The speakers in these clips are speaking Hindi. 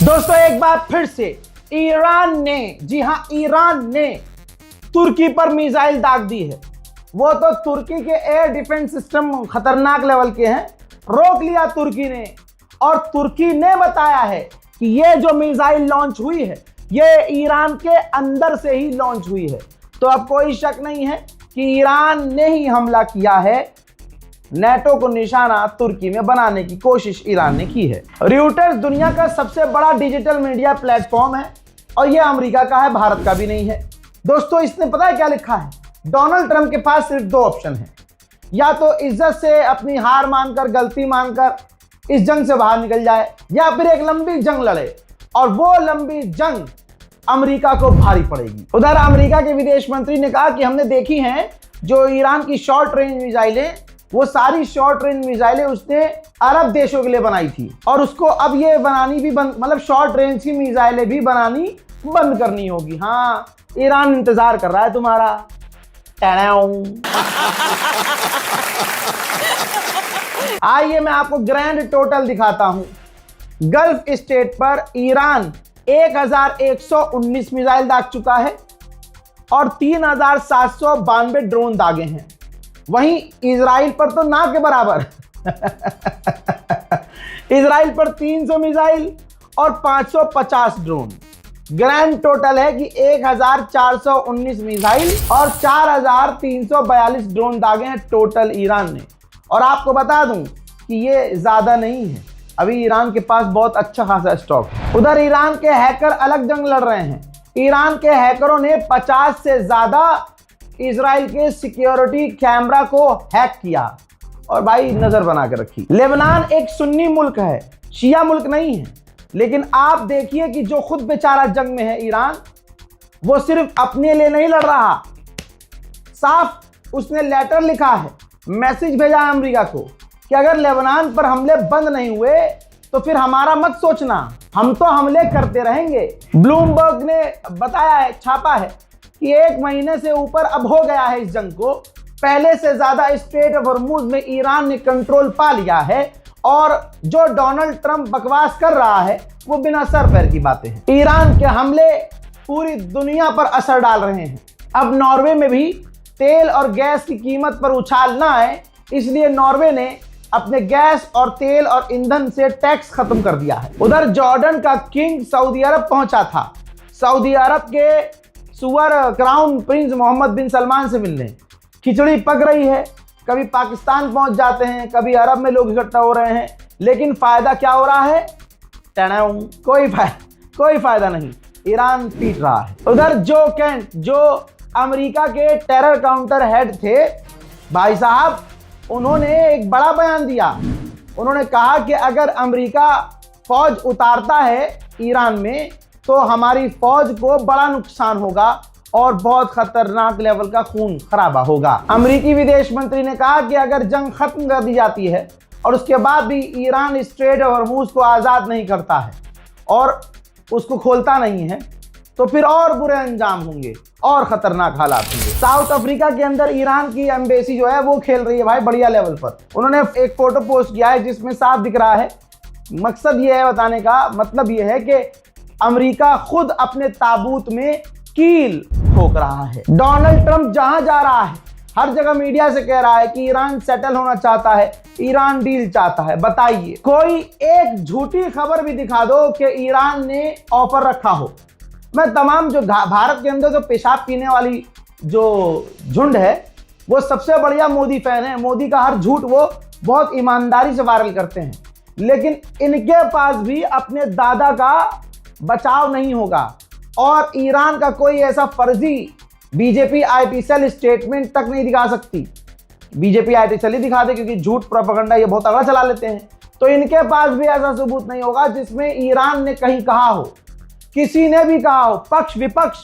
दोस्तों एक बार फिर से ईरान ने, जी हां ईरान ने तुर्की पर मिसाइल दाग दी है। वो तो तुर्की के एयर डिफेंस सिस्टम खतरनाक लेवल के हैं, रोक लिया तुर्की ने। और तुर्की ने बताया है कि ये जो मिसाइल लॉन्च हुई है ये ईरान के अंदर से ही लॉन्च हुई है। तो अब कोई शक नहीं है कि ईरान ने ही हमला किया है। नेटो को निशाना तुर्की में बनाने की कोशिश ईरान ने की है। रॉयटर्स दुनिया का सबसे बड़ा डिजिटल मीडिया प्लेटफॉर्म है और यह अमेरिका का है, भारत का भी नहीं है। दोस्तों इसने पता है क्या लिखा है? डोनाल्ड ट्रंप के पास सिर्फ दो ऑप्शन है, या तो इज्जत से अपनी हार मानकर, गलती मानकर इस जंग से बाहर निकल जाए, या फिर एक लंबी जंग लड़े और वो लंबी जंग अमेरिका को भारी पड़ेगी। उधर अमेरिका के विदेश मंत्री ने कहा कि हमने देखी हैं जो ईरान की शॉर्ट रेंज मिसाइलें, वो सारी शॉर्ट रेंज मिसाइलें उसने अरब देशों के लिए बनाई थी और उसको अब ये बनानी भी बंद, मतलब शॉर्ट रेंज की मिसाइलें भी बनानी बंद करनी होगी। हाँ, ईरान इंतजार कर रहा है तुम्हारा। आइए मैं आपको ग्रैंड टोटल दिखाता हूं। गल्फ स्टेट पर ईरान 1119 मिसाइल दाग चुका है और 3792 ड्रोन दागे हैं। वहीं इजराइल पर तो ना के बराबर इजराइल पर 300 मिसाइल और 550 ड्रोन। ग्रैंड टोटल है कि 1419 मिसाइल और 4342 ड्रोन दागे हैं टोटल ईरान ने। और आपको बता दूं कि ये ज्यादा नहीं है, अभी ईरान के पास बहुत अच्छा खासा स्टॉक है। उधर ईरान के हैकर अलग जंग लड़ रहे हैं। ईरान के हैकरों ने 50 से ज्यादा इजराइल के सिक्योरिटी कैमरा को हैक किया और भाई नजर बना के रखी। लेबनान एक सुन्नी मुल्क है, शिया मुल्क नहीं है, लेकिन आप देखिए कि जो खुद बेचारा जंग में है ईरान, वो सिर्फ अपने लिए नहीं लड़ रहा, साफ उसने लेटर लिखा है, मैसेज भेजा है अमेरिका को कि अगर लेबनान पर हमले बंद नहीं हुए तो फिर हमारा मत सोचना, हम तो हमले करते रहेंगे। ब्लूमबर्ग ने बताया है, छापा है कि 1 महीने से ऊपर अब हो गया है इस जंग को। पहले से ज्यादा स्ट्रेट ऑफ हॉर्मुज में ईरान ने कंट्रोल पा लिया है और जो डोनाल्ड ट्रंप बकवास कर रहा है वो बिना सर पैर की बातें हैं। ईरान के हमले पूरी दुनिया पर असर डाल रहे हैं। अब नॉर्वे में भी तेल और गैस की कीमत पर उछाल ना आए, इसलिए नॉर्वे ने अपने गैस और तेल और ईंधन से टैक्स खत्म कर दिया है। उधर जॉर्डन का किंग सऊदी अरब पहुंचा था, सऊदी अरब के सुअर क्राउन प्रिंस मोहम्मद बिन सलमान से मिलने। खिचड़ी पक रही है, कभी पाकिस्तान पहुंच जाते हैं, कभी अरब में लोग इकट्ठा हो रहे हैं, लेकिन फायदा क्या हो रहा है? कोई फायदा नहीं, ईरान पीट रहा है। उधर जो कैंट, जो अमेरिका के टेरर काउंटर हेड थे, भाई साहब उन्होंने एक बड़ा बयान दिया। उन्होंने कहा कि अगर अमेरिका फौज उतारता है ईरान में तो हमारी फौज को बड़ा नुकसान होगा और बहुत खतरनाक लेवल का खून खराबा होगा। अमेरिकी विदेश मंत्री ने कहा कि अगर जंग खत्म कर दी जाती है और उसके बाद भी ईरान स्ट्रेट ऑफ हॉर्मुज को आज़ाद नहीं करता है और उसको खोलता नहीं है तो फिर और बुरे अंजाम होंगे और खतरनाक हालात होंगे। साउथ अफ्रीका के अंदर ईरान की एम्बेसी जो है वो खेल रही है भाई बढ़िया लेवल पर। उन्होंने एक फोटो पोस्ट किया है जिसमें साफ दिख रहा है, मकसद ये है बताने का, मतलब ये है कि अमेरिका खुद अपने ताबूत में कील ठोक रहा है। डोनाल्ड ट्रंप जहां जा रहा है हर जगह मीडिया से कह रहा है कि ईरान सेटल होना चाहता है, ईरान डील चाहता है। बताइए कोई एक झूठी खबर भी दिखा दो कि ईरान ने ऑफर रखा हो। मैं तमाम जो भारत के अंदर जो पेशाब पीने वाली जो झुंड है वो सबसे बढ़िया मोदी फैन है। मोदी का हर झूठ वो बहुत ईमानदारी से वायरल करते हैं, लेकिन इनके पास भी अपने दादा का बचाव नहीं होगा और ईरान का कोई ऐसा फर्जी बीजेपी आईटी सेल स्टेटमेंट तक नहीं दिखा सकती। बीजेपी आईटी सेल ही दिखा दे क्योंकि झूठ प्रोपेगेंडा ये बहुत तगड़ा चला लेते हैं। तो इनके पास भी ऐसा सबूत नहीं होगा जिसमें ईरान ने कहीं कहा हो, किसी ने भी कहा हो, पक्ष विपक्ष,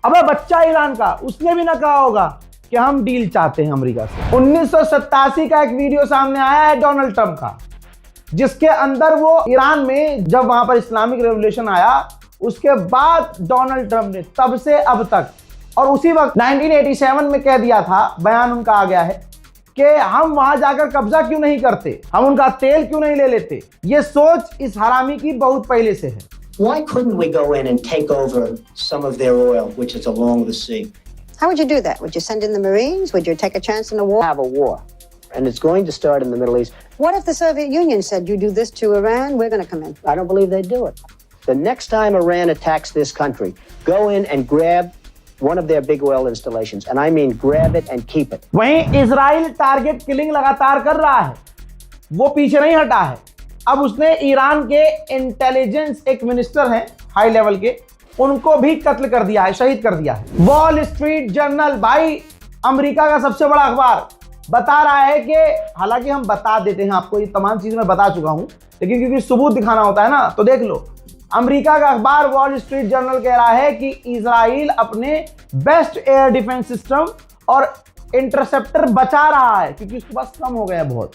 अबे बच्चा ईरान का, उसने भी ना कहा होगा कि हम डील चाहते हैं अमेरिका से। 1987 का एक वीडियो सामने आया है डोनाल्ड ट्रंप का, जिसके अंदर वो ईरान में जब वहां पर इस्लामिक रेवोल्यूशन आया उसके बाद डोनाल्ड ट्रंप ने तब से अब तक, और उसी वक्त 1987 में कह दिया था, बयान उनका आ गया है कि हम वहां जाकर कब्जा क्यों नहीं करते, हम उनका तेल क्यों नहीं ले लेते। ये सोच इस हरामी की बहुत पहले से है। Why couldn't we go in and take over some of their oil, which is along the sea? How would you do that? Would you send in the Marines? Would you take a chance in a war? Have a war, and it's going to start in the Middle East. What if the Soviet Union said, you do this to Iran, we're going to come in? I don't believe they'd do it. The next time Iran attacks this country, go in and grab one of their big oil installations, and I mean grab it and keep it. वहीं इजराइल टारगेट किलिंग लगातार कर रहा है, वो पीछे नहीं हटा है। अब उसने ईरान के इंटेलिजेंस एक मिनिस्टर हैं हाई लेवल के, उनको भी कत्ल कर दिया है, शहीद कर दिया है। वॉल स्ट्रीट जर्नल, भाई अमेरिका का सबसे बड़ा अखबार, बता रहा है कि, हालांकि हम बता देते हैं आपको, ये तमाम चीजें मैं बता चुका हूं, लेकिन क्योंकि सबूत दिखाना होता है ना, तो देख लो। अमेरिका का अखबार वॉल स्ट्रीट जर्नल कह रहा है कि इजराइल अपने बेस्ट एयर डिफेंस सिस्टम और इंटरसेप्टर बचा रहा है, क्योंकि उसके पास कम हो गए हैं बहुत,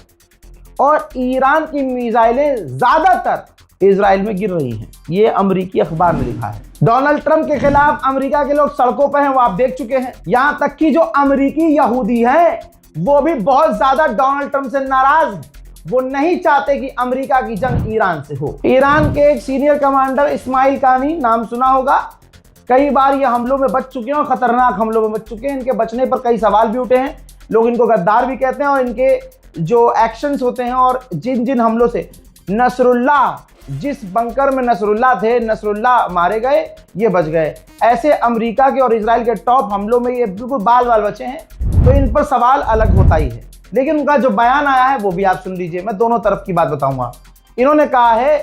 और ईरान की मिसाइलें ज्यादातर इजराइल में गिर रही हैं। ये अमेरिकी अखबार ने लिखा है। डोनाल्ड ट्रंप के खिलाफ अमेरिका के लोग सड़कों पर हैं, वो आप देख चुके हैं। यहां तक कि जो अमेरिकी यहूदी हैं वो भी बहुत ज्यादा डोनाल्ड ट्रंप से नाराज हैं। वो नहीं चाहते कि अमेरिका की जंग ईरान से हो। ईरान के एक सीनियर कमांडर इस्माइल कानी, नाम सुना होगा, कई बार ये हमलों में बच चुके हैं और खतरनाक हमलों में बच चुके हैं। इनके बचने पर कई सवाल भी उठे हैं, लोग इनको गद्दार भी कहते हैं, और इनके जो एक्शंस होते हैं और जिन जिन हमलों से नसरुल्लाह, जिस बंकर में नसरुल्लाह थे, नसरुल्लाह मारे गए, ये बच गए। ऐसे अमेरिका के और इजराइल के टॉप हमलों में ये बिल्कुल बाल बाल बचे हैं, तो इन पर सवाल अलग होता ही है। लेकिन उनका जो बयान आया है वो भी आप सुन लीजिए, मैं दोनों तरफ की बात बताऊंगा। इन्होंने कहा है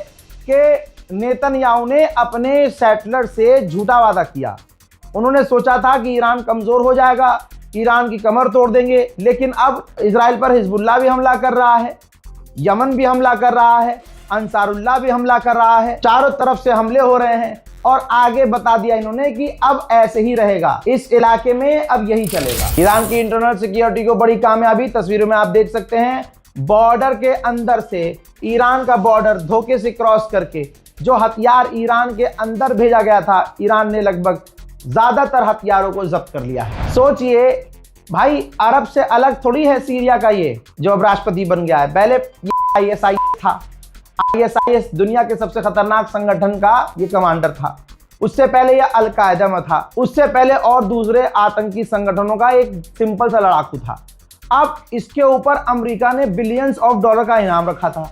कि नेतन्याहू ने अपने सेटलर से झूठा वादा किया। उन्होंने सोचा था कि ईरान कमजोर हो जाएगा, ईरान की कमर तोड़ देंगे, लेकिन अब इजराइल पर हिजबुल्लाह भी हमला कर रहा है, यमन भी हमला कर रहा है, अंसारुल्लाह भी हमला कर रहा है, चारों तरफ से हमले हो रहे हैं। और आगे बता दिया इन्होंने कि अब ऐसे ही रहेगा, इस इलाके में अब यही चलेगा। ईरान की इंटरनल सिक्योरिटी को बड़ी कामयाबी, तस्वीरों में आप देख सकते हैं, बॉर्डर के अंदर से, ईरान का बॉर्डर धोखे से क्रॉस करके जो हथियार ईरान के अंदर भेजा गया था, ईरान ने लगभग ज्यादातर हथियारों को जब्त कर लिया है। सोचिए भाई, अरब से अलग थोड़ी है सीरिया का ये जो अब राष्ट्रपति बन गया है। पहले ISIS था, ISIS दुनिया के सबसे खतरनाक संगठन का ये कमांडर था। उससे पहले ये अल-कायदा में था, उससे पहले और दूसरे आतंकी संगठनों का एक सिंपल सा लड़ाकू था। अब इसके ऊपर अमेरिका ने बिलियंस ऑफ डॉलर का इनाम रखा था।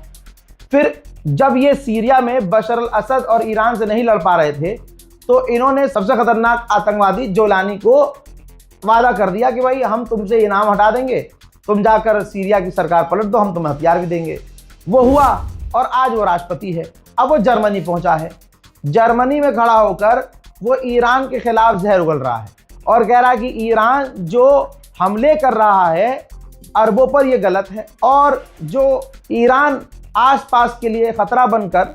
फिर जब ये सीरिया में बशर अल असद और ईरान से नहीं लड़ पा रहे थे, तो इन्होंने सबसे खतरनाक आतंकवादी जोलानी को वादा कर दिया कि भाई हम तुमसे इनाम हटा देंगे, तुम जाकर सीरिया की सरकार पलट दो, हम तुम्हें हथियार भी देंगे। वो हुआ और आज वो राष्ट्रपति है। अब वो जर्मनी पहुंचा है, जर्मनी में खड़ा होकर वो ईरान के खिलाफ जहर उगल रहा है और कह रहा है कि ईरान जो हमले कर रहा है अरबों पर, ये गलत है, और जो ईरान आसपास के लिए खतरा बनकर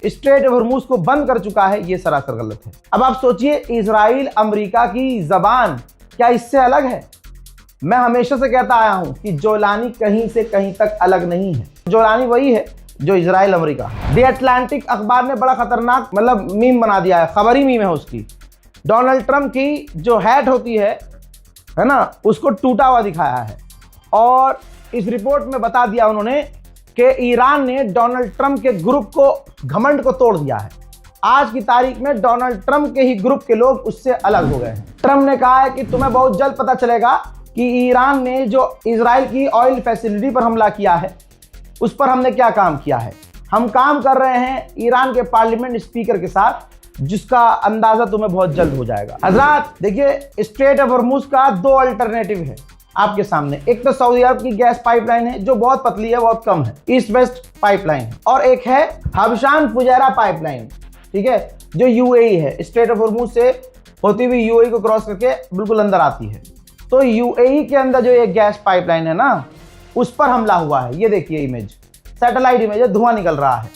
स्ट्रेट ऑफ हॉर्मुज को बंद कर चुका है, ये सरासर गलत है। अब आप सोचिए, इजराइल अमेरिका की जबान क्या इससे अलग है? मैं हमेशा से कहता आया हूं कि जोलानी कहीं से कहीं तक अलग नहीं है। जोलानी वही है जो इजराइल अमेरिका। द अटलांटिक अखबार ने बड़ा खतरनाक मीम बना दिया है, खबरी मीम है उसकी। डोनाल्ड ट्रंप की जो हैट होती है ना, उसको टूटा हुआ दिखाया है, और इस रिपोर्ट में बता दिया उन्होंने कि ईरान ने डोनाल्ड ट्रंप के ग्रुप को, घमंड को तोड़ दिया है। आज की तारीख में डोनाल्ड ट्रंप के ही ग्रुप के लोग उससे अलग हो गए हैं। ट्रंप ने कहा है कि तुम्हें बहुत जल्द पता चलेगा कि ईरान ने जो इजराइल की ऑयल फैसिलिटी पर हमला किया है, उस पर हमने क्या काम किया है। हम काम कर रहे हैं ईरान के पार्लियामेंट स्पीकर के साथ, जिसका अंदाजा तुम्हें बहुत जल्द हो जाएगा। हजरात देखिए, स्ट्रेट ऑफ हॉर्मुज का दो अल्टरनेटिव है आपके सामने। एक तो सऊदी अरब की गैस पाइपलाइन है जो बहुत पतली है, बहुत कम है, ईस्ट वेस्ट पाइपलाइन है, और एक है हबशान फुजैरा पाइपलाइन, ठीक है, जो यूएई है, स्ट्रेट ऑफ हॉर्मुज से होती हुई यूएई को क्रॉस करके बिल्कुल अंदर आती है। तो यूएई के अंदर जो ये गैस पाइपलाइन है ना, उस पर हमला हुआ है। ये देखिए इमेज, सैटेलाइट इमेज है, धुआं निकल रहा है।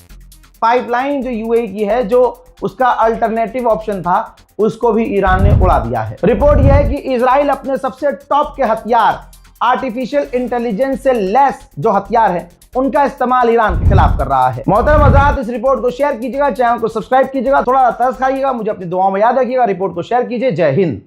पाइपलाइन जो यूएई की है, जो उसका अल्टरनेटिव ऑप्शन था, उसको भी ईरान ने उड़ा दिया है। रिपोर्ट यह है कि इजराइल अपने सबसे टॉप के हथियार, आर्टिफिशियल इंटेलिजेंस से लैस जो हथियार है, उनका इस्तेमाल ईरान के खिलाफ कर रहा है। मोहतरम हज़रात, इस रिपोर्ट को शेयर कीजिएगा, चैनल को सब्सक्राइब कीजिएगा, थोड़ा तरस खाइएगा, मुझे अपनी दुआओं में याद रखिएगा। रिपोर्ट को शेयर कीजिए। जय हिंद।